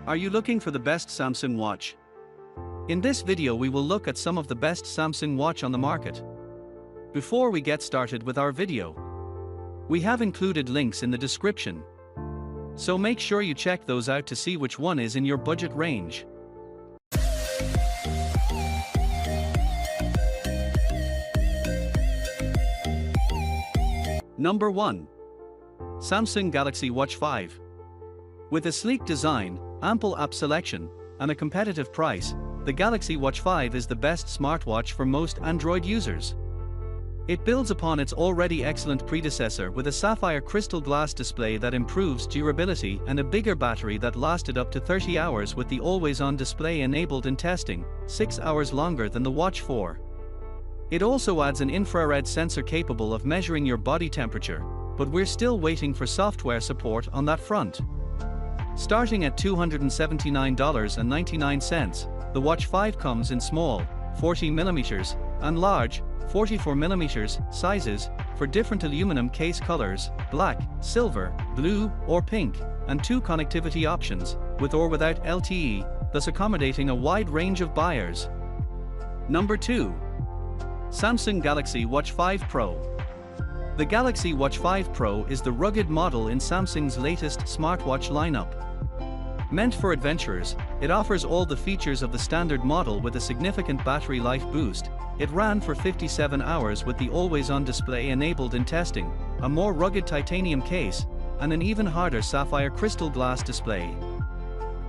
Are you looking for the best Samsung watch? In this video we will look at some of the best Samsung watch on the market. Before we get started with our video, we have included links in the description, so make sure you check those out to see which one is in your budget range. Number 1. Samsung Galaxy Watch 5. With a sleek design, ample app selection, and a competitive price, the Galaxy Watch 5 is the best smartwatch for most Android users. It builds upon its already excellent predecessor with a sapphire crystal glass display that improves durability and a bigger battery that lasted up to 30 hours with the always-on display enabled in testing, 6 hours longer than the Watch 4. It also adds an infrared sensor capable of measuring your body temperature, but we're still waiting for software support on that front. Starting at $279.99, the Watch 5 comes in small, 40mm, and large, 44mm, sizes, for different aluminum case colors, black, silver, blue, or pink, and 2 connectivity options, with or without LTE, thus accommodating a wide range of buyers. Number 2. Samsung Galaxy Watch 5 Pro. The Galaxy Watch 5 Pro is the rugged model in Samsung's latest smartwatch lineup. Meant for adventurers, it offers all the features of the standard model with a significant battery life boost. It ran for 57 hours with the always-on display enabled in testing, a more rugged titanium case, and an even harder sapphire crystal glass display.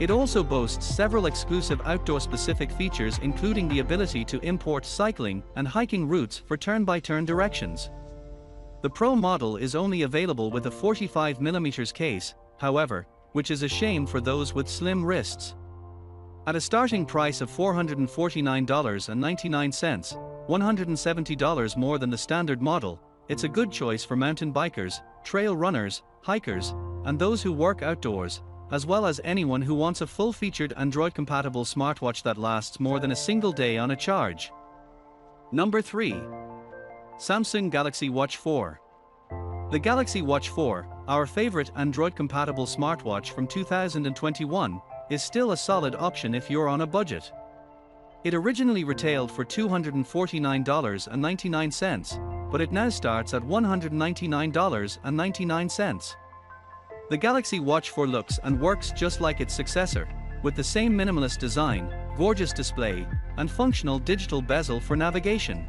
It also boasts several exclusive outdoor-specific features, including the ability to import cycling and hiking routes for turn-by-turn directions. The Pro model is only available with a 45mm case, however, which is a shame for those with slim wrists. At a starting price of $449.99, $170 more than the standard model, it's a good choice for mountain bikers, trail runners, hikers, and those who work outdoors, as well as anyone who wants a full-featured Android-compatible smartwatch that lasts more than a single day on a charge. Number 3. Samsung Galaxy Watch 4. The Galaxy Watch 4, our favorite Android-compatible smartwatch from 2021, is still a solid option if you're on a budget. It originally retailed for $249.99, but it now starts at $199.99. The Galaxy Watch 4 looks and works just like its successor, with the same minimalist design, gorgeous display, and functional digital bezel for navigation.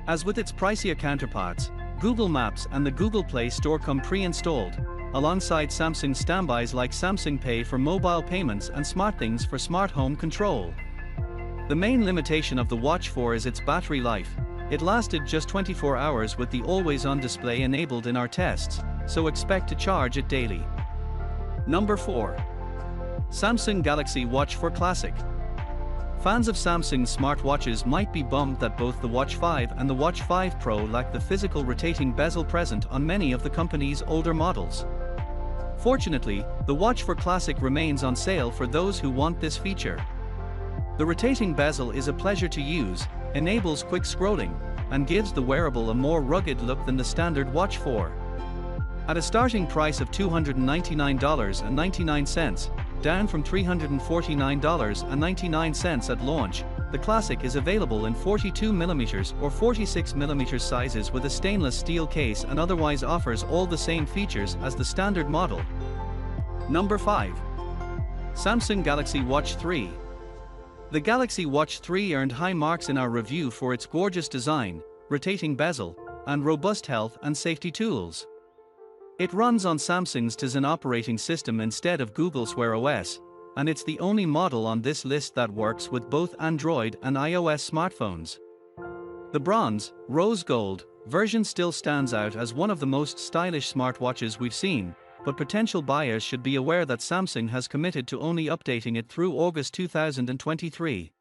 As with its pricier counterparts, Google Maps and the Google Play Store come pre-installed, alongside Samsung standbys like Samsung Pay for mobile payments and SmartThings for smart home control. The main limitation of the Watch 4 is its battery life. It lasted just 24 hours with the always-on display enabled in our tests, so expect to charge it daily. Number 4. Samsung Galaxy Watch 4 Classic. Fans of Samsung's smartwatches might be bummed that both the Watch 5 and the Watch 5 Pro lack the physical rotating bezel present on many of the company's older models. Fortunately, the Watch 4 Classic remains on sale for those who want this feature. The rotating bezel is a pleasure to use, enables quick scrolling, and gives the wearable a more rugged look than the standard Watch 4. At a starting price of $299.99, down from $349.99 at launch, the Classic is available in 42mm or 46mm sizes with a stainless steel case and otherwise offers all the same features as the standard model. Number 5. Samsung Galaxy Watch 3. The Galaxy Watch 3 earned high marks in our review for its gorgeous design, rotating bezel, and robust health and safety tools. It runs on Samsung's Tizen operating system instead of Google's Wear OS, and it's the only model on this list that works with both Android and iOS smartphones. The bronze, rose gold, version still stands out as one of the most stylish smartwatches we've seen, but potential buyers should be aware that Samsung has committed to only updating it through August 2023.